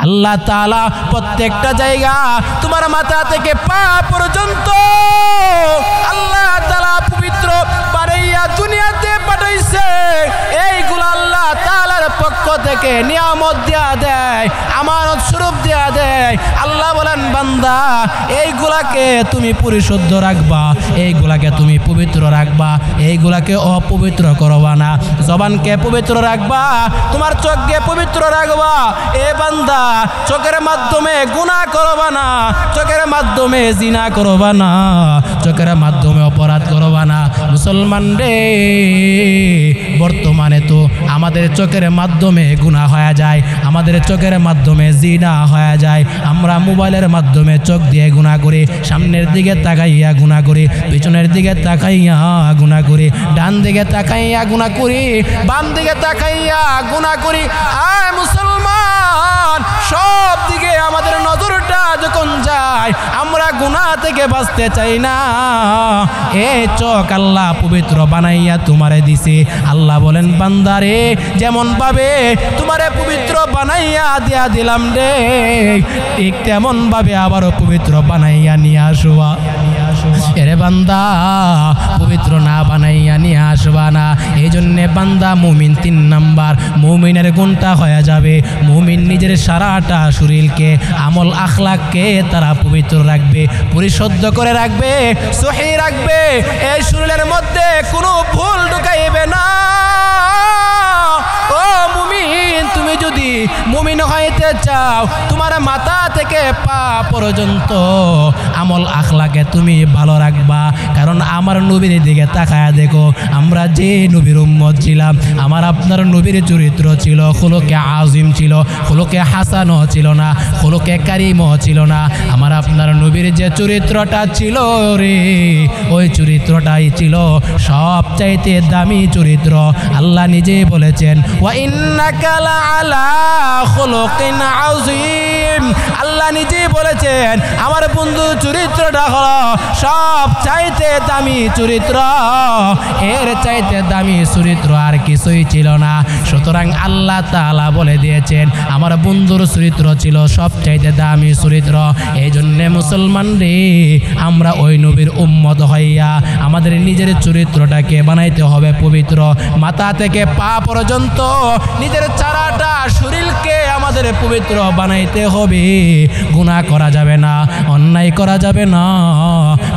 আল্লাহ তাআলা প্রত্যেকটা জায়গা তোমার মাথা থেকে পা পর্যন্ত আল্লাহ তাআলা পবিত্র বানাইয়া দুনিয়াতে পাঠাইছে। এইগুলো আল্লাহ তাআলার পক্ষ থেকে নিয়ামত দেয়া দেয়, আমানত স্বরূপ দেয়া দেয়। আল্লাহ বলেন বান্দা এইগুলাকে তুমি পরিশুদ্ধ রাখবা, এইগুলাকে তুমি পবিত্র রাখবা, এইগুলাকে অপবিত্র করবা না। জবানকে পবিত্র রাখবা, তোমার চোখকে পবিত্র রাখবা। এ বান্দা চোখের মাধ্যমে গুনাহ করবা না, চোখের মাধ্যমে জিনা করবা না, চোখের মাধ্যমে অপরাধ করবা না। মুসলমান রে, বর্তমানে তো আমাদের চোখের মাধ্যমে গুনাহ হয়ে যায়, আমাদের চোখের মাধ্যমে জিনা হয়ে যায়। আমরা মোবাইলের মাধ্যমে চোখ দিয়ে গুনাহ করি, সামনের দিকে তাকাইয়া গুনাহ করি, পিছনের দিকে তাকাইয়া গুনাহ করি, ডান দিকে তাকাইয়া গুনাহ করি, বাম দিকে তাকাইয়া গুনাহ করি। আয় মুসলমান, সব দিকে আমাদের নজরটা যখন যায়, আমরা গুনাহ থেকে বাঁচতে চাই না। এই চোখ আল্লাহ পবিত্র বানাইয়া তোমারে দিছে। আল্লাহ বলেন বান্দারে, যেমন ভাবে তোমারে পবিত্র বানাইয়া দিয়া দিলাম রে, ঠিক তেমন ভাবে আবারও পবিত্র বানাইয়া নিয়ে আসবা। এরে বান্দা, পবিত্র না বানাইয়া নিয়ে আসবা না। এই জন্যে বান্দা মুমিন 3 নাম্বার, মুমিনের গুণটা হয়ে যাবে। মুমিন নিজের সারাটা শরীরকে, আমল আখলাককে তারা পবিত্র রাখবে, পরিশুদ্ধ করে রাখবে, সহি রাখবে। এই শরীরের মধ্যে কোনো ভুল ঢুকাইবে না। ও মুমিন, তুমি যদি মুমিন হইতে চাও, তোমার মাথা থেকে পা পর্যন্ত আমল আখলাকে তুমি ভালো রাখবা। কারণ আমার নবীর দিকে তাকায়া দেখো, আমরা যে নবীর উম্মত ছিলাম, আমার আপনার নবীর চরিত্র ছিল, খুলুকে আজিম ছিল, খুলুকে হাসানও ছিল না, খুলুকে কারিমও ছিল না। আমার আপনার নবীর যে চরিত্রটা ছিল রে, ওই চরিত্রটাই ছিল সবচাইতে দামি চরিত্র। আল্লাহ নিজে বলেছেন, ওয়া ইন্নাকা লাআলা খুলুকিন আযীম। আল্লাহ নিজে বলেছেন আমার বন্ধু চরিত্রটা হলো সবচাইতে দামি চরিত্র, এর চাইতে দামি চরিত্র আর কিছুই ছিল না। সুতরাং আল্লাহ তাআলা বলে দিয়েছেন আমার বন্ধুর চরিত্র ছিল সবচাইতে দামি চরিত্র। এই জন্যে মুসলমান রে, আমরা ওই নবীর উম্মত হইয়া আমাদের নিজের চরিত্রটাকে বানাইতে হবে পবিত্র। মাথা থেকে পা পর্যন্ত নিজের চারাটা শরীরকে আমাদের পবিত্র বানাইতে হবে। গুনাহ করা যাবে না, অন্যায় করা যাবে না,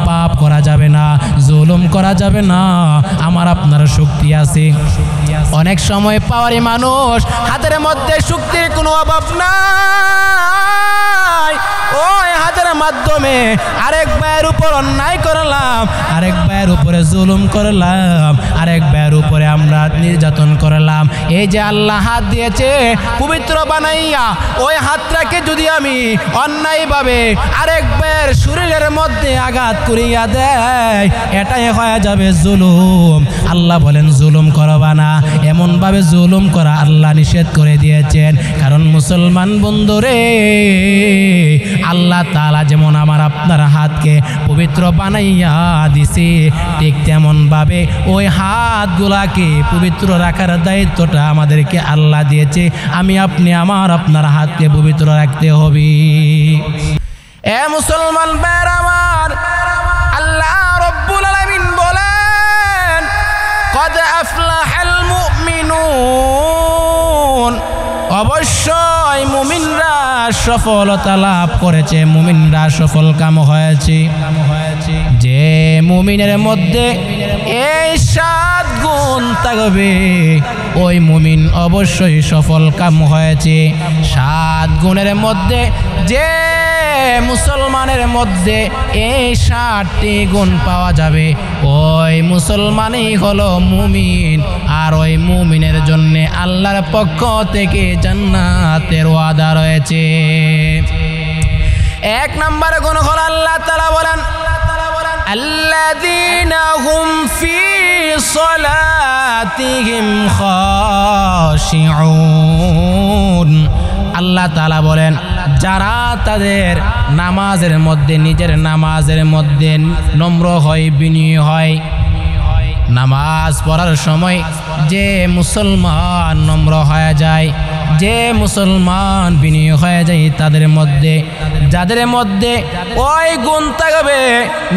পাপ করা যাবে না, জুলুম করা যাবে না। আমার আপনার শক্তি আছে, অনেক সময় পাওয়ারি মানুষ, হাতের মধ্যে শক্তির কোনো অভাব নাই। ওই হাতের মাধ্যমে আরেক ভাইয়ের উপর অন্যায় করলাম, আরেক ভাইয়ের উপরে জুলুম করলাম, আরেক ভাইয়ের উপরে আমরা নির্যাতন করলাম। এই যে আল্লাহ হাত দিয়েছে পবিত্র বানাইয়া, ওই হাতটাকে যদি আমি অন্যায়ভাবে আরেক ভাইয়ের শরীরের মধ্যে আঘাত করিয়া দেয়, এটাই হয়ে যাবে জুলুম। আল্লাহ বলেন জুলুম করবা না। এমনভাবে জুলুম করা আল্লাহ নিষেধ করে দিয়েছেন। কারণ মুসলমান বন্ধুরে, আল্লাহ তাআলা যেমন আমার আপনার হাতকে পবিত্র বানাইয়া দিছে, ঠিক তেমনভাবে ওই হাতগুলাকে পবিত্র রাখার দায়িত্বটা আমাদেরকে আল্লাহ দিয়েছে। আমি আপনি আমার আপনার হাতকে পবিত্র রাখতে হবে। এ মুসলমান ভাইরা আমার, আল্লাহ রব্বুল আলামিন বলেন, কদ আফলাহাল মুমিনুন, অবশ্যই মুমিনরা সফলতা লাভ করেছে, মুমিনরা সফল কাম হয়েছে। যে মুমিনের মধ্যে এই 7 গুণ থাকবে, ওই মুমিন অবশ্যই সফল কাম হয়েছে। 7 গুণের মধ্যে যে মুসলমানের মধ্যে এই 7টি গুণ পাওয়া যাবে, ওই মুসলমানই হলো মুমিন। আর ওই মুমিনের জন্য আল্লাহর পক্ষ থেকে জান্নাতের ওয়াদা রয়েছে। 1 নম্বর গুণ হলো আল্লাহ তাআলা বলেন, আল্লাযীনা হুম ফি সালাতিহিম খাশিউন। আল্লাহ তাআলা বলেন, যারা তাদের নামাজের মধ্যে, নিজের নামাজের মধ্যে নম্র হয়, বিনয়ী হয়। নামাজ পড়ার সময় যে মুসলমান নম্র হয়ে যায়, যে মুসলমান বিনয়ী হয়ে যায় তাদের মধ্যে, যাদের মধ্যে ওই গুণ থাকবে,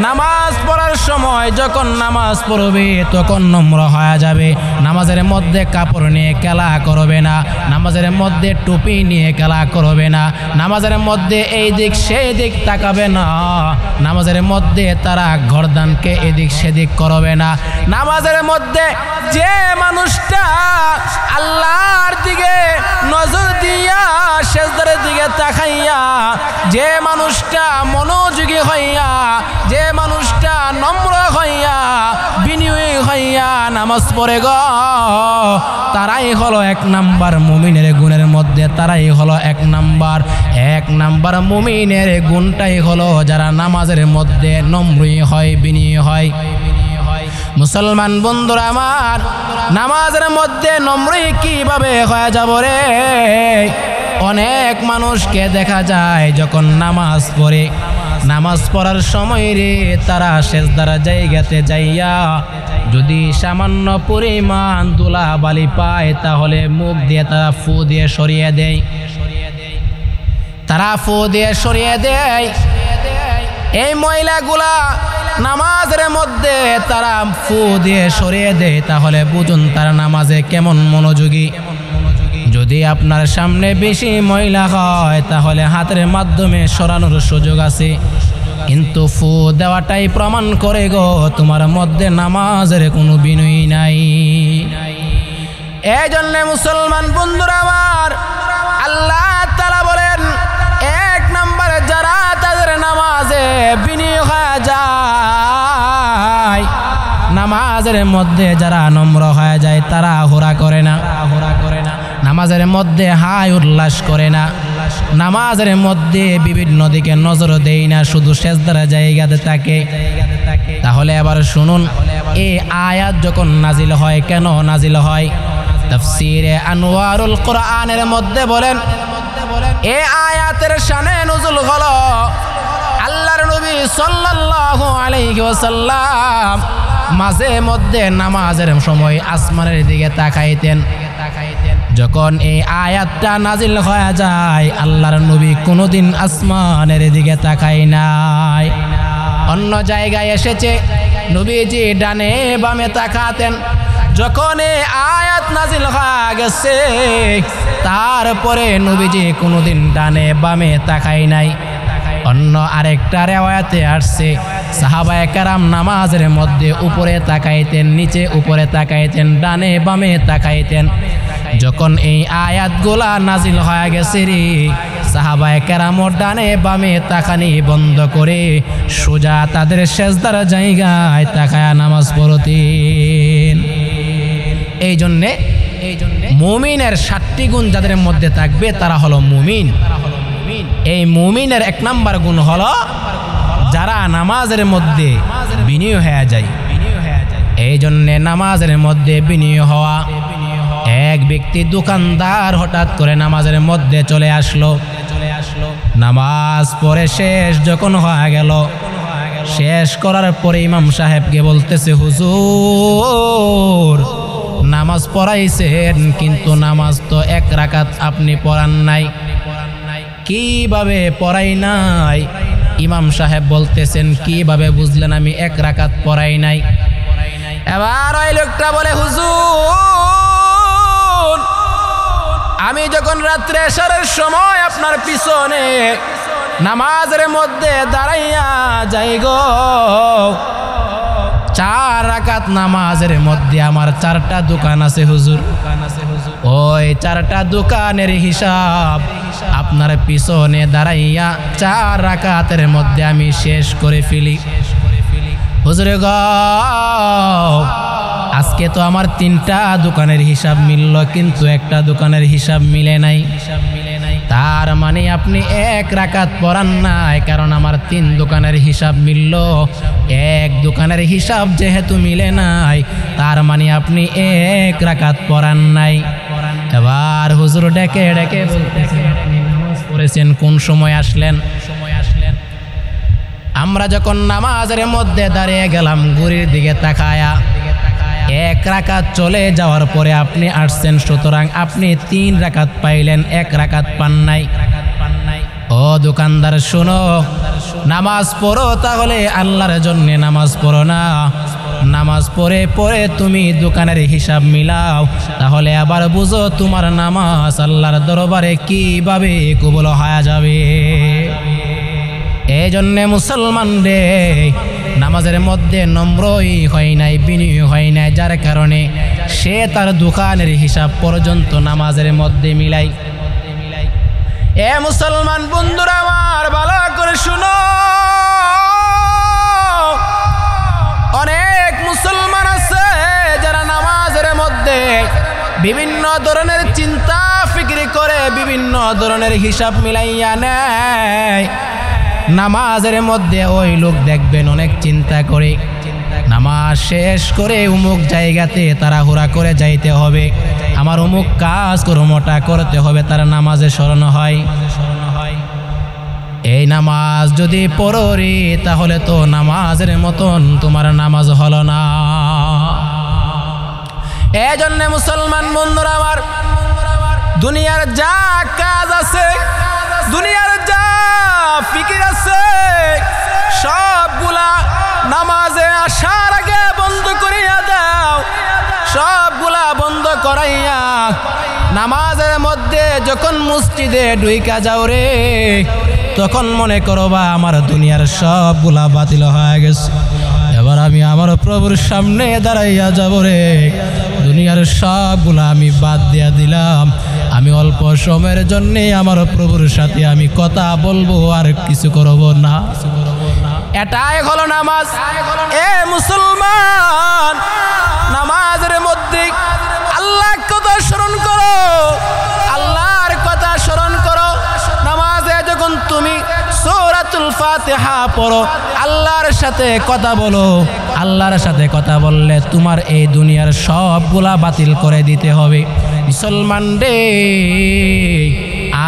নামাজ পড়ার সময় যখন নামাজ পড়বে তখন নম্র হয়ে যাবে, নামাজের মধ্যে কাপড় নিয়ে খেলা করবে না, নামাজের মধ্যে টুপি নিয়ে খেলা করবে না, নামাজের মধ্যে এই দিক সেই দিক তাকাবে না, নামাজের মধ্যে তারা গর্দানকে এদিক সেদিক করবে না, নামাজের মধ্যে যে মানুষটা আল্লাহর দিকে নজর দিয়া সেজদার দিকে তাকাইয়া, যে মানুষটা মনোযোগী হইয়া, যে মানুষটা নম্র হইয়া বিনয়ী হইয়া নামাজ পড়ে গো, তারাই হলো 1 নাম্বার মুমিনের গুণের মধ্যে, তারাই হলো 1 নাম্বার মুমিনের গুণটাই হলো যারা নামাজের মধ্যে নম্রই হয়, বিনয়ী হয়। মুসলমান বন্ধুরা আমার, নামাজের মধ্যে নম্রই কিভাবে হয়ে যাব রে? অনেক মানুষকে দেখা যায় যখন নামাজ পড়ে, নামাজ পড়ার সময় রে তারা সেজদার জায়গাতে যাইয়া যদি সামান্য পরিমাণ ধুলা বালি পায় তাহলে মুখ দিয়ে তারা ফু দিয়ে সরিয়ে দেয়, তারা ফু দিয়ে সরিয়ে দেয়। এই মহিলাগুলা নামাজের মধ্যে তারা ফু দিয়ে সরিয়ে দেয়, তাহলে বুঝুন তারা নামাজে কেমন মনোযোগী। যদি আপনার সামনে বেশি ময়লা হয় তাহলে হাতের মাধ্যমে সরানোর সুযোগ আছে, কিন্তু ফু দেওয়াটাই প্রমাণ করে গো তোমার মধ্যে নামাজের কোনো বিনয়ী নাই। এই জন্যে মুসলমান বন্ধুরা আমার, আল্লাহ তাআলা বলেন 1 নম্বরে যারা তাদের নামাজে বিনয়ী হয়ে যায়, নামাজের মধ্যে যারা নম্র হয়ে যায়, তারা হুরা করে না, নামাজের মধ্যে হাই উল্লাস করে না, নামাজের মধ্যে বিভিন্ন দিকে নজর দেয় না, শুধু সেজদার জায়গাতে থাকে। তাহলে আবার শুনুন, এই আয়াত যখন নাজিল হয়, কেন নাজিল হয়? তাফসীরে আনওয়ারুল কোরআনের মধ্যে বলেন এই আয়াতের শানে নুজুল হলো আল্লাহর নবী সাল্লাল্লাহু আলাইহি ওয়াসাল্লাম মাঝে মধ্যে নামাজের সময় আসমানের দিকে তাকাইতেন। যখন এই আয়াতটা নাজিল হয়ে যায়, আল্লাহর নবী কোনোদিন আসমানের দিকে তাকায় নাই। অন্য জায়গায় এসেছে নবীজি ডানে বামে তাকাতেন। যখন এই আয়াত নাজিল হয়ে গেছে, তারপরে নবীজি কোনোদিন ডানে বামে তাকায় নাই। অন্য আরেকটা রিওয়ায়াতে আসছে সাহাবায়ে কেরাম নামাজের মধ্যে উপরে তাকাইতেন, নিচে উপরে তাকাইতেন, ডানে বামে তাকাইতেন। যখন এই আয়াতগুলা নাজিল হয়ে গেছে রে, সাহাবায়ে কেরাম ডানে বামে তাকানি বন্ধ করে সোজা তাদের সেজদার জায়গায় তাকায়া নামাজ পড়তেন। এই জন্যে মুমিনের 7টি গুণ যাদের মধ্যে থাকবে তারা হলো মুমিন। এই মুমিনের 1 নাম্বার গুণ হলো যারা নামাজের মধ্যে বিনয়ী হয়ে যায়। এই জন্যে নামাজের মধ্যে বিনয়ী হওয়া। এক ব্যক্তি দোকানদার হঠাৎ করে নামাজের মধ্যে চলে আসলো। নামাজ পড়ে শেষ যখন হয়ে গেল, শেষ করার পরে ইমাম সাহেবকে বলতেছে, হুজুর নামাজ পড়াইছেন কিন্তু নামাজ তো 1 রাকাত আপনি পড়ান নাই। কিভাবে পড়াই নাই? ইমাম সাহেব বলতেছেন, কিভাবে বুঝলেন আমি 1 রাকাত পড়াই নাই? এবার ওই লোকটা বলে, হুজুর আমি যখন রাত্রে এশারের সময় আপনার পিছনে নামাজের মধ্যে দাঁড়াইয়া যাই গো, 4 রাকাত নামাজের মধ্যে আমার 4টা দোকান আছে হুজুর। ওই 4টা দোকানের হিসাব আপনার পিছনে দাঁড়াইয়া 4 রাকাতের মধ্যে আমি শেষ করে ফেলি। হুজুর গো আজকে তো আমার 3টা দোকানের হিসাব মিলল, কিন্তু একটা দোকানের হিসাব মিলে নাই। তার মানে আপনি 1 রাকাত পড়ান নাই, কারণ আমার 3 দোকানের হিসাব মিলল। 1 দোকানের হিসাব যেহেতু মিলে নাই, তার মানে আপনি 1 রাকাত পড়ান নাই। এবার হুজুর ডেকে ডেকে বলতেছেন, আপনি নামাজ পড়েছেন কোন সময় আসলেন? আমরা যখন নামাজের মধ্যে দাঁড়িয়ে গেলাম ঘড়ির দিকে তাকায়া, এক রাকাত চলে যাওয়ার পরে আপনি আসছেন, সুতরাং আপনি 3 রাকাত পাইলেন, 1 রাকাত পান নাই। ও দোকানদার শোনো, নামাজ পড়ো, তাহলে আল্লাহর জন্য নামাজ পড়ো না। নামাজ পড়ে পড়ে তুমি দোকানের হিসাব মিলাও, তাহলে আবার বুঝো তোমার নামাজ আল্লাহর দরবারে কিভাবে কবুল হয়ে যাবে। এই জন্যে মুসলমান রে, নামাজের মধ্যে নম্রই হয় নাই, বিনয়ী হয় নাই, যার কারণে সে তার দোকানের হিসাব পর্যন্ত নামাজের মধ্যে মিলাই। এ মুসলমান বন্ধুরা আমার, ভালো করে শুনো, অনেক মুসলমান আছে যারা নামাজের মধ্যে বিভিন্ন ধরনের চিন্তা ফিকির করে, বিভিন্ন ধরনের হিসাব মিলাইয়া নেয়। নামাজের মধ্যে ওই লোক দেখবেন অনেক চিন্তা করে, নামাজ শেষ করে অমুক জায়গাতে তাড়াহুড়া করে যাইতে হবে, আমার অমুক কাজ কর্মটা করতে হবে, তার নামাজে স্মরণ হয়। এই নামাজ যদি পড়ো রে, তাহলে তো নামাজের মতন তোমার নামাজ হলো না। এই জন্য মুসলমান বন্ধুরা আমার, দুনিয়ার যা কাজ আছে, দুনিয়ার যা ফিকির আছে, সবগুলা নামাজে আসার আগে বন্ধ করিয়া দাও। সবগুলা বন্ধ করাইয়া নামাজের মধ্যে যখন মসজিদে ঢুইকা যাও রে, তখন মনে করবা আমার দুনিয়ার সবগুলা বাতিল হয়ে গেছে, এবার আমি আমার প্রভুর সামনে দাঁড়াইয়া যাব রে। দুনিয়ার সবগুলা আমি বাদ দিয়া দিলাম, আমি অল্প সময়ের জন্যে আমার প্রভুর সাথে আমি কথা বলবো, আর কিছু করব না। এটাই হলো নামাজ। এ মুসলমান, নামাজের মধ্যে আল্লাহর কথা স্মরণ করো, আল্লাহর কথা স্মরণ করো। নামাজে যখন তুমি সূরাতুল ফাতিহা পড়ো, আল্লাহর সাথে কথা বলো। আল্লাহর সাথে কথা বললে তোমার এই দুনিয়ার সবগুলা বাতিল করে দিতে হবে। মুসলমান রে,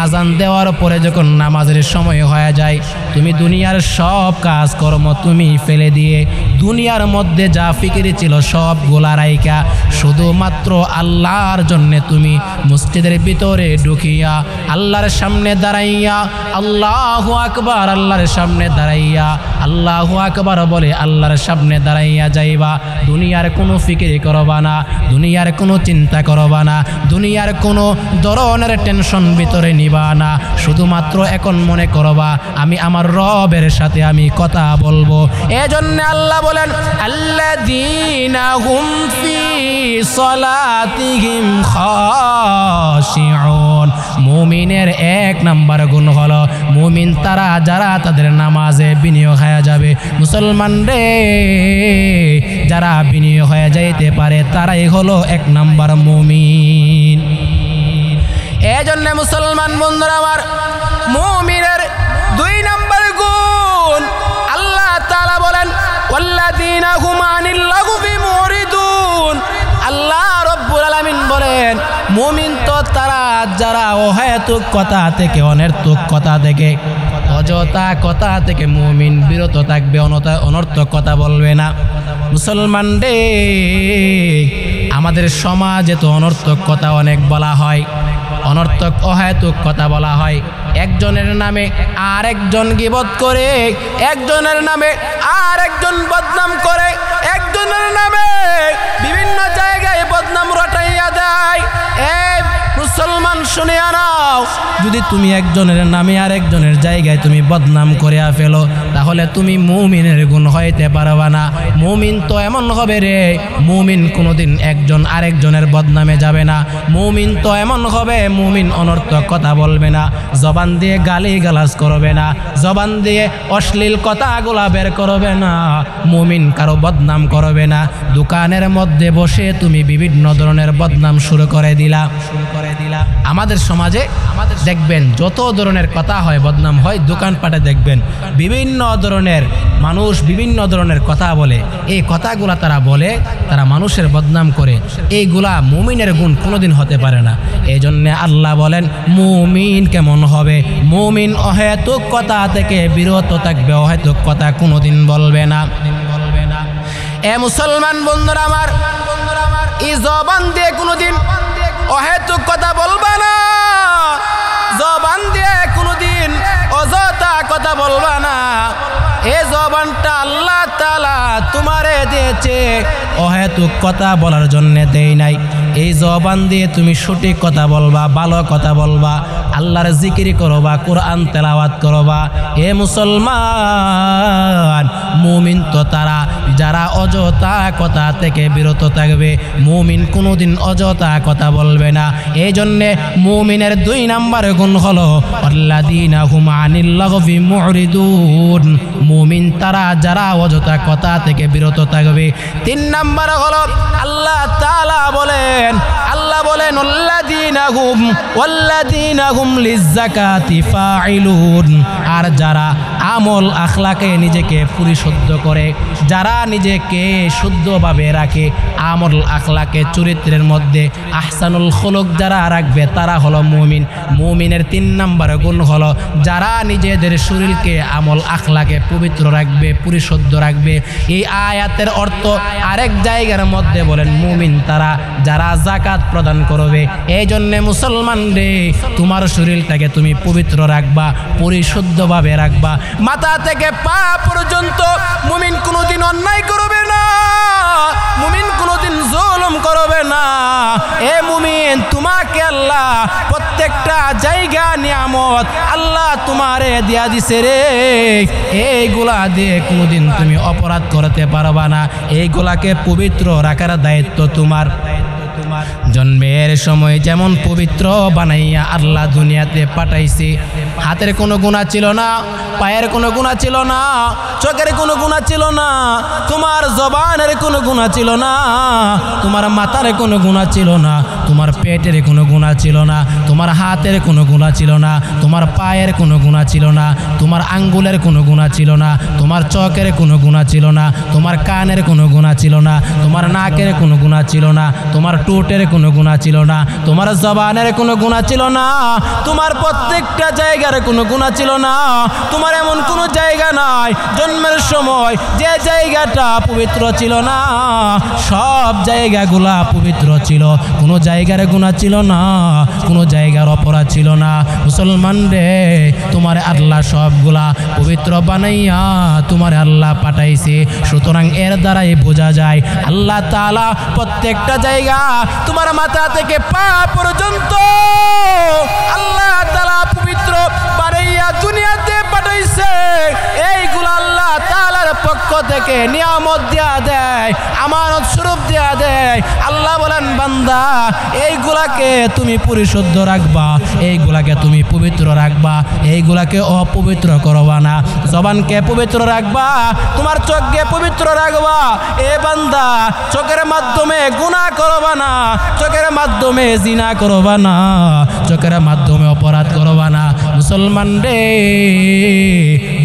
আজান দেওয়ার পরে যখন নামাজের সময় হয়ে যায়, তুমি দুনিয়ার সব কাজ কর্ম তুমি ফেলে দিয়ে দুনিয়ার মধ্যে যা ফিকির ছিল সবগুলা রাইকা শুধুমাত্র আল্লাহর জন্য তুমি মসজিদের ভিতরে ঢুকিয়া আল্লাহর সামনে দাঁড়াইয়া আল্লাহু আকবার, আল্লাহর সামনে দাঁড়াইয়া আল্লাহু আকবার বলে আল্লাহর সামনে দাঁড়াইয়া যাইবা। দুনিয়ার কোনো ফিকির করবা না, দুনিয়ার কোনো চিন্তা করবা না, দুনিয়ার কোনো ধরনের টেনশন ভিতরে নিবা না। শুধুমাত্র এখন মনে করবা আমি আমার রবের সাথে আমি কথা বলবো। এজন্য আল্লাহ বলেন, আল্লাযীনা হুম ফি সালাতিহিম খাশিউন। মুমিনের 1 নাম্বার গুণ হলো মুমিন তারা যারা তাদের নামাজে বিনিয়োগ হয়ে যাবে। মুসলমান রে, যারা বিনিয়োগ হয়ে যাইতে পারে তারাই হলো 1 নাম্বার মুমিন। এই জন্য মুসলমান বন্ধুরা আমার, মুমিনের 2 নাম্বার গুণ আল্লাহ তাআলা বলেন, ওয়াল্লাযীনা হুম আনিল লাগবি মুরিদুন। আল্লাহ রব্বুল আলামিন বলেন, মুমিন তো তারা যারা অহেতুক কথা থেকে, অনর্থক কথা থেকে, অযথা কথা থেকে মুমিন বিরত থাকবে, অনর্থক কথা বলবে না। মুসলমান রে, আমাদের সমাজে তো অনর্থক কথা অনেক বলা হয়, অনর্থক অহেতুক কথা বলা হয়। একজনের নামে আর একজন গীবত করে, একজনের নামে আর একজন বদনাম করে, একজনের নামে বিভিন্ন জায়গায় বদনাম রটাইয়া দেয়। এই মুসলমান শুনে আনাও, যদি তুমি একজনের নামে আর একজনের জায়গায় তুমি বদনাম করিয়া ফেলো, তাহলে তুমি মুমিনের গুণ হইতে পারবা না। মুমিন তো এমন হবে রে, মুমিন কোনোদিন একজন আরেকজনের বদনামে যাবে না। মুমিন তো এমন হবে, মুমিন অনর্থক কথা বলবে না, জবান দিয়ে গালি গালাজ করবে না, জবান দিয়ে অশ্লীল কথাগুলা বের করবে না, মুমিন কারো বদনাম করবে না। দোকানের মধ্যে বসে তুমি বিভিন্ন ধরনের বদনাম শুরু করে দিলা। আমাদের সমাজে দেখবেন যত ধরনের কথা হয়, বদনাম হয়, দোকানপাটে দেখবেন বিভিন্ন ধরনের মানুষ বিভিন্ন ধরনের কথা বলে। এই কথাগুলা তারা বলে, তারা মানুষের বদনাম করে, এইগুলা মুমিনের গুণ কোনোদিন হতে পারে না। এই জন্যে আল্লাহ বলেন, মুমিন কেমন হবে? মুমিন অহেতুক কথা থেকে বিরত থাকবে, অহেতুক কথা কোনোদিন বলবে না। এ মুসলমান বন্ধুরা আমার, এই জবান দিয়ে কোনোদিন অহেতুক কথা বলবা না, জবান দিয়ে কোনোদিন অযথা কথা বলবা না। এই জবানটা আল্লাহ তাআলা তোমারে দিয়েছে, অহেতুক কথা বলার জন্য দেই নাই। এই জবান দিয়ে তুমি সঠিক কথা বলবা, ভালো কথা বলবা, আল্লাহর জিকির করবা, কোরআন তেলাওয়াত করবা। এ মুসলমান, মুমিন তো তারা যারা অযথা কথা থেকে বিরত থাকবে। মুমিন কোনোদিন অযথা কথা বলবে না। এই জন্যে মুমিনের 2 নাম্বার গুণ হলো আল্লাযীনা হুম আনিল লাগবি মুরিদুন। মুমিন তারা যারা অযথা কথা থেকে বিরত থাকবে। 3 নাম্বার হলো আল্লাহ তাআলা বলেন ওয়াল্লাযীনা হুম লিয-যাকাতি ফাইলুন। আর যারা আমল আখলাকে নিজেকে পরিশুদ্ধ করে, যারা নিজেকে শুদ্ধভাবে রাখে, আমল আখলাকে চরিত্রের মধ্যে আহসানুল খুলুক যারা রাখবে তারা হলো মুমিন। মুমিনের 3 নাম্বার গুণ হলো যারা নিজেদের শরীরকে আমল আখলাকে পবিত্র রাখবে, পরিশুদ্ধ রাখবে। এই আয়াতের অর্থ আরেক জায়গার মধ্যে বলেন মুমিন তারা যারা যাকাত প্রদান করবে। এই জন্য মুসলমান রে, তোমার শরীরটাকে তুমি পবিত্র রাখবা, পরিশুদ্ধভাবে রাখবা। মাথা থেকে পা পর্যন্ত মুমিন কোনোদিন অন্যায় করবে না, মুমিন কোনোদিন জুলুম করবে না। এ মুমিন, তোমাকে আল্লাহ প্রত্যেকটা জায়গা নিয়ামত আল্লাহ তোমারে দিয়া দিছে রে। এইগুলা দিয়ে কোনোদিন তুমি অপরাধ করতে পারবা না। এইগুলাকে পবিত্র রাখার দায়িত্ব তোমার। জন্মের সময় যেমন পবিত্র বানাইয়া আল্লাহ দুনিয়াতে পাঠাইছে, হাতের কোনো গুনাহ ছিল না, পায়ের কোনো গুনাহ ছিল না, চোখের কোনো গুনাহ ছিল না, তোমার জবানের কোনো গুনাহ ছিল না, তোমার মাথার কোনো গুনাহ ছিল না, তোমার পেটের কোনো গুনাহ ছিল না, তোমার হাতের কোনো গুনাহ ছিল না, তোমার পায়ের কোনো গুনাহ ছিল না, তোমার আঙ্গুলের কোনো গুনাহ ছিল না, তোমার চোখের কোনো গুনাহ ছিল না, তোমার কানের কোনো গুনাহ ছিল না, তোমার নাকের কোনো গুনাহ ছিল না, তোমার ঠোঁটের কোনো গুনাহ ছিল না, তোমার জবানের কোনো গুনাহ ছিল না, তোমার প্রত্যেকটা জায়গার কোনো গুনাহ ছিল না। তোমার এমন কোনো জায়গা নাই জন্মের সময় যে জায়গাটা পবিত্র ছিল না, সব জায়গাগুলা পবিত্র ছিল, কোনো জায়গার গুনাহ ছিল না, কোনো জায়গার অপরাধ ছিল না। মুসলমান রে, তোমার আল্লাহ সবগুলা পবিত্র বানাইয়া তোমার আল্লাহ পাঠাইছে। সুতরাং এর দ্বারাই বোঝা যায় আল্লাহ তাআলা প্রত্যেকটা জায়গা তোমার মাথা থেকে পা পর্যন্ত আল্লাহ তাআলা পবিত্র বানাইয়া দুনিয়াতে পাঠাইছে। এইগুলা আল্লাহ তাআলার পক্ষ থেকে নিয়ামত দেয়া দেয়, আমানত স্বরূপ দেয়া দেয়। আল্লাহ বলেন, বান্দা এইগুলাকে তুমি পরিশুদ্ধ রাখবা, এইগুলাকে তুমি পবিত্র রাখবা, এইগুলাকে অপবিত্র করবা না। জবানকে পবিত্র রাখবা, তোমার চোখকে পবিত্র রাখবা। এ বান্দা, চোখের মাধ্যমে গুনাহ করবা না, চোখের মাধ্যমে জিনা করবা না, চোখের মাধ্যমে অপরাধ করবা না। মুসলমান রে,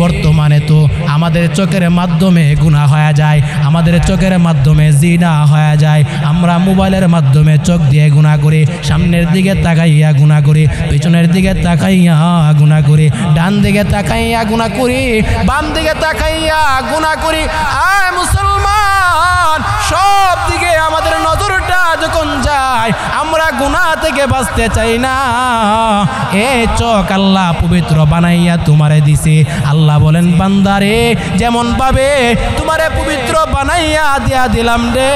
বর্তমানে তো আমাদের চোখের মাধ্যমে গুনাহ হয়ে যায়, আমাদের চোখের মাধ্যমে জিনা হয়ে যায়। আমরা মোবাইলের মাধ্যমে চোখ দিয়ে গুনাহ করি, সামনের দিকে তাকাইয়া গুনাহ করি, পিছনের দিকে তাকাইয়া গুনাহ করি, ডান দিকে তাকাইয়া গুনাহ করি, বাম দিকে তাকাইয়া গুনাহ করি। আয় মুসলমান, সব দিকে আমাদের নজরটা যখন যায়, আমরা গুনাহ থেকে বাঁচতে চাই না। এ চোখ আল্লাহ পবিত্র বানাইয়া তোমারে দিছে। আল্লাহ বলেন, বান্দারে, যেমন ভাবে তোমারে পবিত্র বানাইয়া দিয়া দিলাম রে,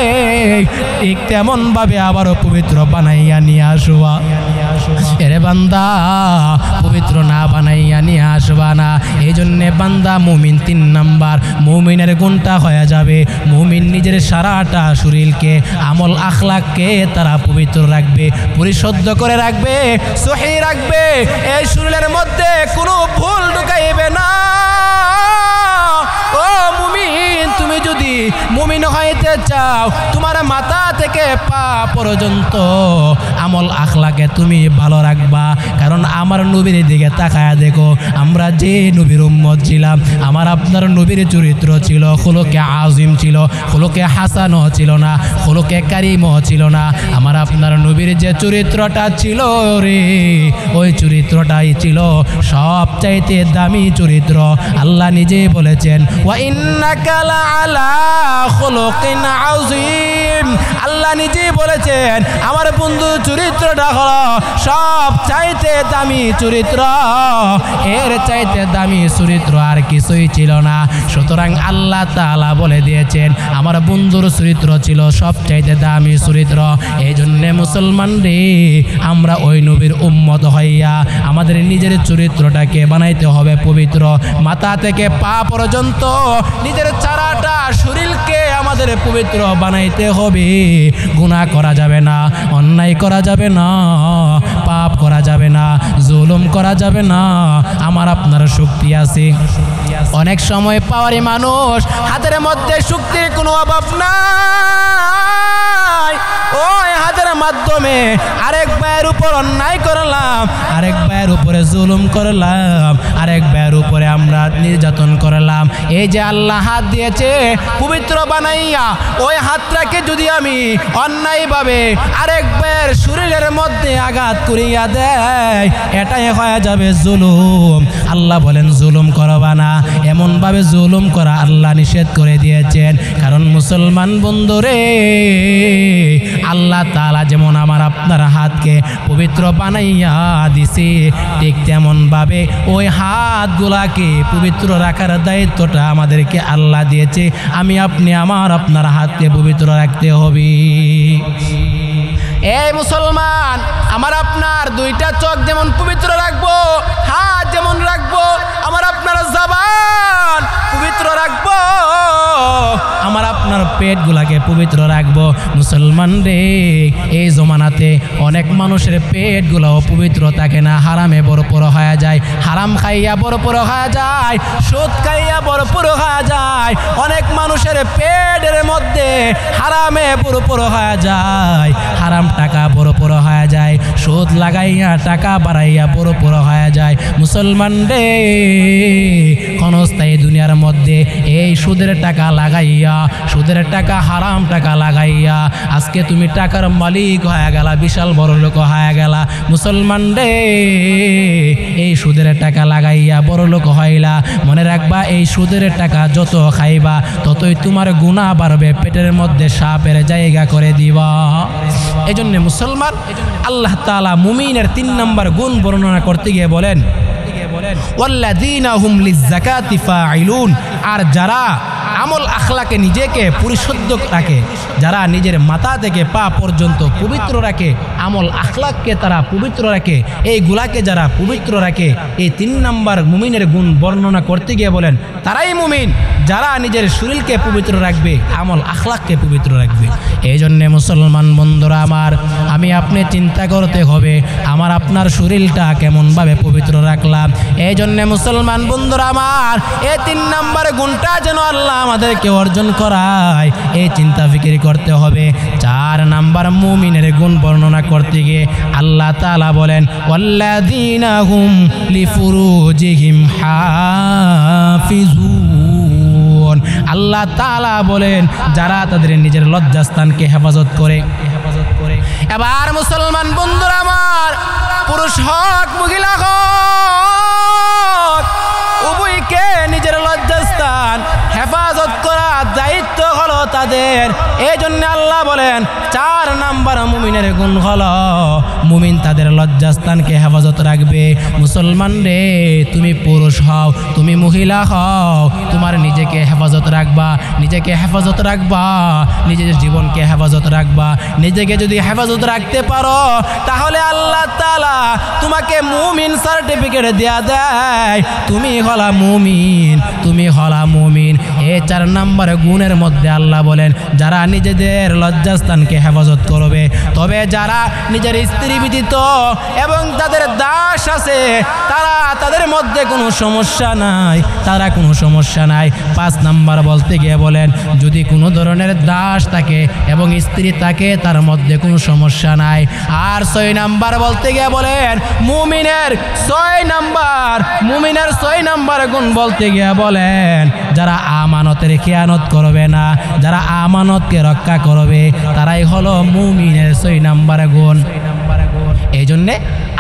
ঠিক তেমন ভাবে আবারও পবিত্র বানাইয়া নিয়ে আসবা। এরে বান্দা, পবিত্র না বানাইয়া নিয়ে আসবা না। এই জন্যে বান্দা মুমিন 3 নাম্বার মুমিনের গুণটা হয়ে যাবে। মুমিন নিজের সারাটা শরীরকে, আমল আখলাককে তারা পবিত্র রাখবে, পরিশুদ্ধ করে রাখবে, সহি রাখবে। এই শরীরের মধ্যে কোনো ভুল ঢুকাইবে না। ও মুমিন, তুমি যদি মুমিন হইতে চাও, তোমার মাথা থেকে পা পর্যন্ত আমল আখলাকে তুমি ভালো রাখবা। কারণ আমার নবীর দিকে তাকায়া দেখো, আমরা যে নবীর উম্মত ছিলাম, আমার আপনার নবীর চরিত্র ছিল খুলুকে আজিম ছিল, খুলুকে হাসানও ছিল না, খুলুকে কারিমও ছিল না। আমার আপনার নবীর যে চরিত্রটা ছিল রে, ওই চরিত্রটাই ছিল সবচাইতে দামি চরিত্র। আল্লাহ নিজেই বলেছেন, ওয়া ইন্নাকা লাআলা খুলুকিন আযীম। আল্লাহ নিজেই বলেছেন আমার বন্ধু চরিত্রটা হলো সবচাইতে দামি চরিত্র, এর চাইতে দামি চরিত্র আর কিছুই ছিল না। সুতরাং আল্লাহ তাআলা বলে দিয়েছেন আমার বন্ধুর চরিত্র ছিল সবচাইতে দামি চরিত্র। এই জন্যে মুসলমান রে, আমরা ওই নবীর উম্মত হইয়া আমাদের নিজের চরিত্রটাকে বানাইতে হবে পবিত্র। মাথা থেকে পা পর্যন্ত নিজের চারাটা শরীরকে আমাদের পবিত্র বানাইতে হবে। গুনাহ করা যাবে না, অন্যায় করা যাবে না, পাপ করা যাবে না, জুলুম করা যাবে না। আমার আপনার শক্তি আছে, অনেক সময় পাওয়ারি মানুষ, হাতের মধ্যে শক্তির কোনো অভাব নাই, ওই হাতের মাধ্যমে আরেক ভাইয়ের উপর অন্যায় করলাম, আরেক ভাইয়ের উপরে জুলুম করলাম, আরেক ভাইয়ের উপরে আমরা নির্যাতন করলাম। এই যে আল্লাহ হাত দিয়েছে পবিত্র বানাইয়া, ওই হাতটাকে যদি আমি অন্যায়ভাবে আরেক ভাইয়ের শরীরের মধ্যে আঘাত করিয়া দেয়, এটাই হয়ে যাবে জুলুম। আল্লাহ বলেন জুলুম করবা না। এমনভাবে জুলুম করা আল্লাহ নিষেধ করে দিয়েছেন। কারণ মুসলমান বন্ধুরে, আল্লাহ তাআলা যেমন আমার আপনার হাতকে পবিত্র বানাইয়া দিছে, ঠিক তেমনভাবে ওই হাতগুলাকে পবিত্র রাখার দায়িত্বটা আমাদেরকে আল্লাহ দিয়েছে। আমি আপনি আমার আপনার হাতকে পবিত্র রাখতে হবে। এই মুসলমান, আমার আপনার দুইটা চোখ যেমন পবিত্র রাখবো, হাত যেমন রাখবো, আমার আপনার জবান পবিত্র রাখবো, আমার আপনার পেটগুলাকে পবিত্র রাখবো। মুসলমান রে, এই জমানাতে অনেক মানুষের পেটগুলাও পবিত্র থাকে না, হারামে ভরপুর হয়ে যায়, হারাম খাইয়া ভরপুর হয়ে যায়, সুদ খাইয়া ভরপুর হয়ে যায়। অনেক মানুষের পেটের মধ্যে হারামে ভরপুর হয়ে যায়, হারাম টাকা ভরপুর হয়ে যায়, সুদ লাগাইয়া টাকা বাড়াইয়া ভরপুর হয়ে যায়। মুসলমান রে, ক্ষণস্থায়ী দুনিয়ার মধ্যে এই সুদের টাকা লাগাইয়া, সুদের টাকা হারাম টাকা লাগাইয়া আজকে তুমি টাকার মালিক হয়ে গেলা, বিশাল বড় লোক হয়ে গেলা। মুসলমান রে, এই সুদের টাকা লাগাইয়া বড় লোক হইলা, মনে রাখবা এই সুদের টাকা যত খাইবা ততই তোমার গুনাহ বাড়বে, পেটের মধ্যে সাপের জায়গা করে দিবা। এই জন্য মুসলমান, আল্লাহ তাআলা মুমিনের 3 নম্বর গুণ বর্ণনা করতে গিয়ে বলেন, ওয়াল্লাযীনা হুম লিয-যাকাতি ফাঈলুন। আর যারা আমল আখলাকে নিজেকে পরিশুদ্ধ রাখে, যারা নিজের মাথা থেকে পা পর্যন্ত পবিত্র রাখে, আমল আখলাককে তারা পবিত্র রাখে, এইগুলাকে যারা পবিত্র রাখে, এই 3 নম্বর মুমিনের গুণ বর্ণনা করতে গিয়ে বলেন তারাই মুমিন যারা নিজের শরীরকে পবিত্র রাখবে, আমল আখলাককে পবিত্র রাখবে। এই জন্যে মুসলমান বন্ধুরা আমার, আমি আপনি চিন্তা করতে হবে আমার আপনার শরীরটা কেমনভাবে পবিত্র রাখলাম। এই জন্যে মুসলমান বন্ধুরা আমার, এই 3 নম্বর গুণটা যেন আল্লাহ আমাদেরকে অর্জন করায়, এই চিন্তা ফিকির করতে হবে। 4 নম্বর মুমিনের গুণ বর্ণনা করতে গিয়ে আল্লাহ তাআলা বলেন, ওয়াল্লাযীনা হুম লিফুরুজিহিম হাফিজুন। আল্লাহ তাআলা বলেন যারা তাদের নিজের লজ্জাস্থানকে হেফাজত করে। এবার মুসলমান বন্ধুরা আমার, পুরুষ হোক মহিলা হোক, উভয়কে নিজের লজ্জাস্থান হেফাজত করার দায়িত্ব হলো তাদের। এই জন্য আল্লাহ বলেন 4 নম্বর মুমিনের গুণ হলো মুমিন তাদের লজ্জাস্থানকে হেফাজত রাখবে। মুসলমান রে, তুমি পুরুষ হও, তুমি মহিলা হও, তোমার নিজেকে হেফাজত রাখবা, নিজেকে হেফাজত রাখবা, নিজের জীবনকে হেফাজত রাখবা। নিজেকে যদি হেফাজত রাখতে পারো তাহলে আল্লাহ তাআলা তোমাকে মুমিন সার্টিফিকেট দেয়া দেয়, তুমি হলা মুমিন, তুমি হলা মুমিন। এই 4 নম্বর গুণের মধ্যে আল্লাহ বলেন যারা নিজেদের লজ্জাস্থানকে হেফাজত করবে, করবে। তবে যারা নিজের স্ত্রী ব্যতীত এবং তাদের দাস আছে তাদের মধ্যে কোনো সমস্যা নাই, তারা কোনো সমস্যা নাই। 5 নাম্বার বলতে গিয়ে বলেন যদি কোনো ধরনের দাস থাকে এবং স্ত্রী থাকে তার মধ্যে কোনো সমস্যা নাই। আর 6 নাম্বার বলতে গিয়ে বলেন মুমিনের 6 নাম্বার গুণ বলতে গিয়ে বলেন যারা আমানতের খেয়ানত করবে না, যারা আমানতকে রক্ষা করবে তারাই হলো মুমিনের 6 নাম্বার গুণ। এই জন্যে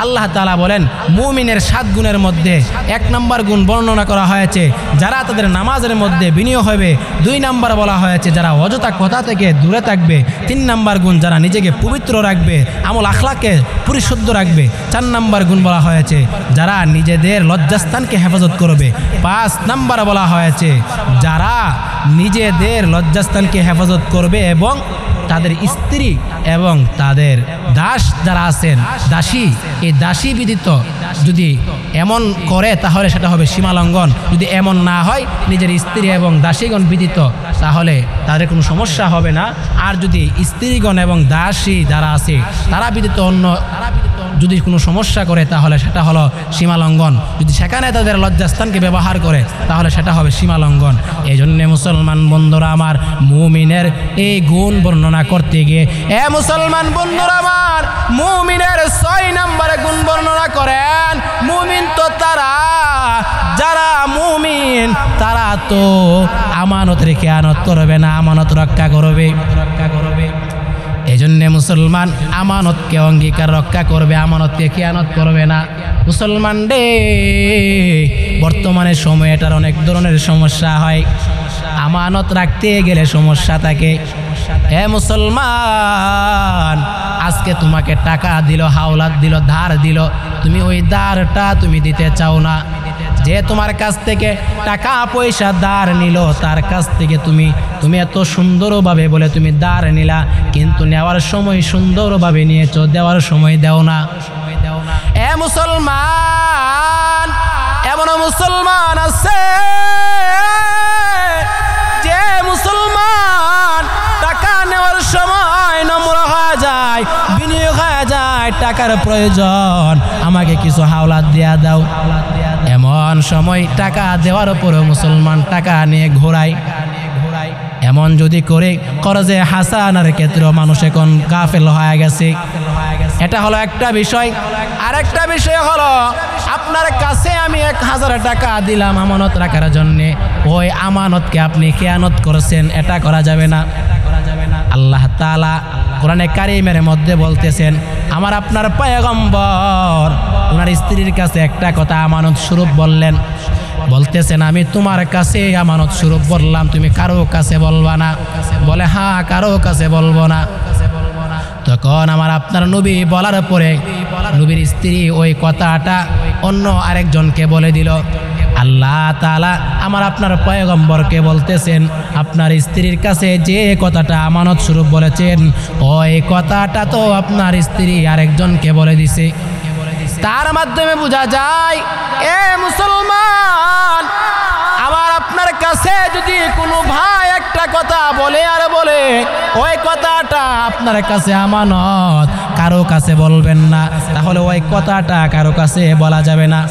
আল্লাহ তাআলা বলেন মুমিনের 7 গুণের মধ্যে 1 নাম্বার গুণ বর্ণনা করা হয়েছে যারা তাদের নামাজের মধ্যে বিনিয়োগ হবে। 2 নাম্বার বলা হয়েছে যারা অযথা কথা থেকে দূরে থাকবে। 3 নাম্বার গুণ যারা নিজেকে পবিত্র রাখবে, আমল আখলাকে পরিশুদ্ধ রাখবে। 4 নাম্বার গুণ বলা হয়েছে যারা নিজেদের লজ্জাস্থানকে হেফাজত করবে। 5 নাম্বার বলা হয়েছে যারা নিজেদের লজ্জাস্থানকে হেফাজত করবে এবং তাদের স্ত্রী এবং তাদের দাস যারা আছেন দাসী, এই দাসী ব্যতীত যদি এমন করে তাহলে সেটা হবে সীমালঙ্ঘন। যদি এমন না হয় নিজের স্ত্রী এবং দাসীগণ ব্যতীত তাহলে তাদের কোনো সমস্যা হবে না। আর যদি স্ত্রীগণ এবং দাসী যারা আছে তারা ব্যতীত অন্য যদি কোনো সমস্যা করে তাহলে সেটা হলো সীমালঙ্ঘন। যদি সেখানে তাদের লজ্জাস্থানকে ব্যবহার করে তাহলে সেটা হবে সীমালঙ্ঘন। এই জন্যে মুসলমান বন্ধুরা আমার মুমিনের এই গুণ বর্ণনা করতে গিয়ে মুসলমান বন্ধুরা আমার মুমিনের 6 নম্বরে গুণ বর্ণনা করেন। মুমিন তো তারা যারা মুমিন তারা তো আমানতের খেয়ানত করবে না, আমানত রক্ষা করবে। এই জন্যে মুসলমান আমানতকে অঙ্গীকার রক্ষা করবে, আমানতকে খেয়ানত করবে না। মুসলমান রে বর্তমানে সময়ে এটার অনেক ধরনের সমস্যা হয়, আমানত রাখতে গেলে সমস্যা থাকে। হে মুসলমান, আজকে তোমাকে টাকা দিল, হাওলাত দিল, ধার দিল, তুমি ওই ধারটা তুমি দিতে চাও না। যে তোমার কাছ থেকে টাকা পয়সা ধার নিল তার কাছ থেকে তুমি এত সুন্দরভাবে বলে তুমি ধার নিলা, কিন্তু নেওয়ার সময় সুন্দরভাবে নিয়েছো, দেওয়ার সময় দেও না। এ মুসলমান, এমন মুসলমান আছে যে মুসলমান টাকা নেওয়ার সময় নম্র হয়ে যায়, বিনিয়োগ হয়ে যায়, টাকার প্রয়োজন, আমাকে কিছু হাওলাত দিয়া দাও। এমন সময় টাকা দেওয়ার পরেও মুসলমান টাকা নিয়ে ঘোরায়। এমন যদি করে কর্জে হাসানার ক্ষেত্রেও মানুষ এখন গাফেল হয়ে গেছে। এটা হলো একটা বিষয়। আরেকটা বিষয় হলো আপনার কাছে আমি 1000 টাকা দিলাম আমানত রাখার জন্যে, ওই আমানতকে আপনি খেয়ানত করেছেন, এটা করা যাবে না। আল্লাহ তাআলা কোরআনে কারিমের মধ্যে বলতেছেন, আমার আপনার পয়গম্বর ওনার স্ত্রীর কাছে একটা কথা আমানত স্বরূপ বললেন, বলতেছেন আমি তোমার কাছে আমানত স্বরূপ বললাম, তুমি কারো কাছে বলবা না। বলে হ্যাঁ, কারো কাছে বলবো না। তখন আমার আপনার নবী বলার পরে নবীর স্ত্রী ওই কথাটা অন্য আরেকজনকে বলে দিল। আল্লাহ তাআলা আমার আপনার পয়গম্বরকে বলতেছেন, আপনার স্ত্রীর কাছে যে কথাটা আমানত স্বরূপ বলেছেন ওই কথাটা তো আপনার স্ত্রী আরেকজনকে বলে দিছে। তার মাধ্যমে বোঝা যায় এ মুসলমান, আমার আপনার কাছে যদি কোনো ভাই একটা কথা বলে আর বলে ওই কথাটা আপনার কাছে আমানত, কারো কাছে বলবেন না, তাহলে ওই কথাটা কারো কাছে বলা যাবে না।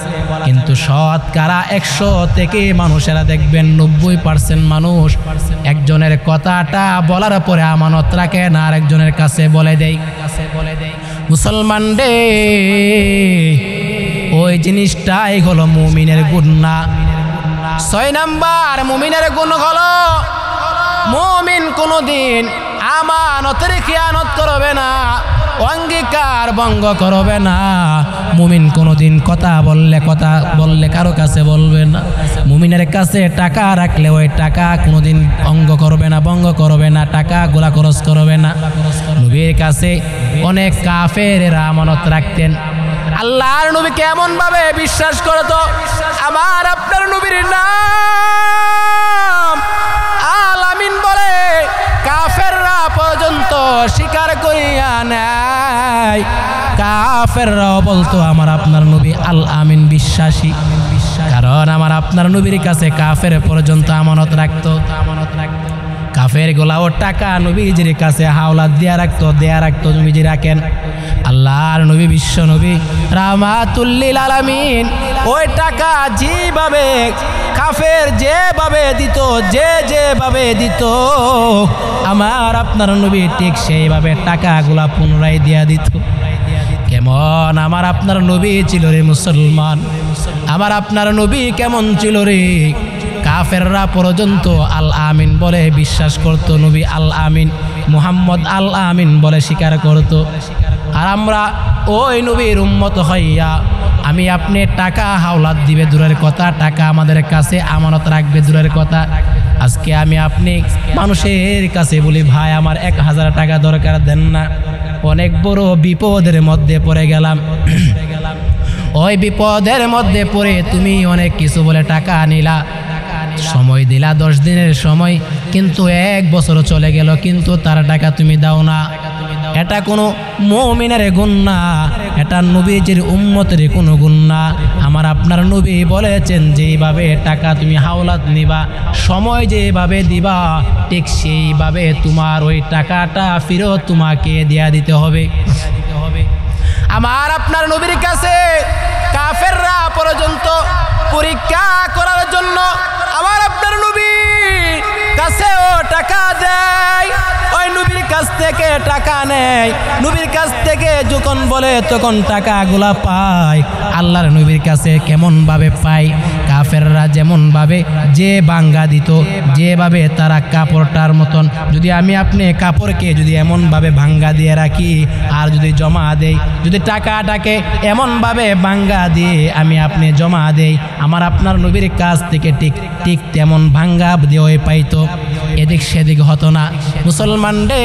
কিন্তু শতকরা 100 থেকে মানুষেরা দেখবেন 90% মানুষ একজনের কথাটা বলার পরে আমানত রাখে না, আরেকজনের কাছে বলে দেয়। মুসলমান রে, ওই জিনিসটাই হলো মুমিনের গুণ না। 6 নাম্বার মুমিনের গুণ হলো মুমিন কোনদিন আমানতের খেয়ানত করবে না, অঙ্গীকার ভঙ্গ করবে না। মুমিন কোনদিন কথা বললে কারো কাছে বলবে না। মুমিনের কাছে টাকা রাখলে ওই টাকা কোনদিন ভঙ্গ করবে না, টাকা গোলা খরচ করবে না। নবীর কাছে অনেক কাফেরেরা আমানত রাখতেন। আল্লাহর নবী কেমন ভাবে বিশ্বাস করতো, আমার আপনার নবীর নাম আল আমিন বলে কাফেররা পর্যন্ত স্বীকার করিয়া নেয়। কাফেররাও বলতো আমার আপনার নবী আল আমিন বিশ্বাসী, কারণ আমার আপনার নবীর কাছে কাফের পর্যন্ত আমানত রাখতো। কাফের গোলাও টাকা নবীজির কাছে হাওলাত দেয়া রাখতো নবীজি রাখেন। আল্লাহর নবী বিশ্ব নবী রাহমাতুল লিল আলামিন ওই টাকা যেভাবে কাফের যেভাবে দিত যেভাবে দিত আমার আপনার নবী ঠিক সেইভাবে টাকাগুলা পুনরায় দিয়া দিত। কেমন আমার আপনার নবী ছিল রে মুসলমান, আমার আপনার নবী কেমন ছিল রে। কাফেররা পর্যন্ত আল আমিন বলে বিশ্বাস করত, নবী আল আমিন মুহাম্মদ আল আমিন বলে স্বীকার করত। আর আমরা ওই নবীর উম্মত হইয়া আমি আপনি টাকা হাওলাত দিবে দূরের কথা, টাকা আমাদের কাছে আমানত রাখবে দূরের কথা। আজকে আমি আপনি মানুষের কাছে বলি ভাই আমার 1000 টাকা দরকার দেন না, অনেক বড় বিপদের মধ্যে পড়ে গেলাম। ওই বিপদের মধ্যে পড়ে তুমি অনেক কিছু বলে টাকা নিলা, সময় দিলা 10 দিনের সময়, কিন্তু 1 বছর চলে গেল কিন্তু তার টাকা তুমি দাও না। এটা কোনো মুমিনের গুণ না, এটা নবীজির উম্মতের কোনো গুণ না। আমার আপনার নবী বলেছেন যেইভাবে টাকা তুমি হাওলাত নিবা, সময় যেভাবে দিবা, ঠিক সেইভাবে তোমার ওই টাকাটা ফেরত তোমাকে দেয়া দিতে হবে। আমার আপনার নবীর কাছে কাফেররা পর্যন্ত পরীক্ষা করার জন্য আমার আপনার নবীর কাছেও টাকা দেয়, ওই নবীর কাছ থেকে টাকা নেয়, নবীর কাছ থেকে যখন বলে তখন টাকাগুলা পায়। আল্লাহর নবীর কাছে কেমন ভাবে পায়, কাফেররা যেমন ভাবে যে বাঙ্গা দিত, যেভাবে তারা কাপড়টার মতন যদি আমি আপনি কাপড়কে যদি এমন ভাবে ভাঙ্গা দিয়ে রাখি আর যদি জমা দেই, যদি টাকাটাকে এমন ভাবে ভাঙ্গা দিয়ে আমি আপনি জমা দেই, আমার আপনার নবীর কাছ থেকে ঠিক ঠিক তেমন ভাঙ্গা দিয়ে পাইতো, এদিক সেদিক হতো না। মুসলমান রে,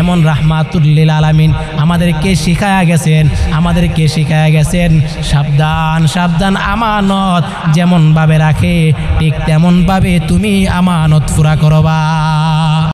এমন রাহমাতুল লিল আলামিন আমাদেরকে শিখায়া গেছেন সাবধান সাবধান, আমানত যেমন ভাবে রাখে ঠিক তেমন ভাবে তুমি আমানত পুরা করবা।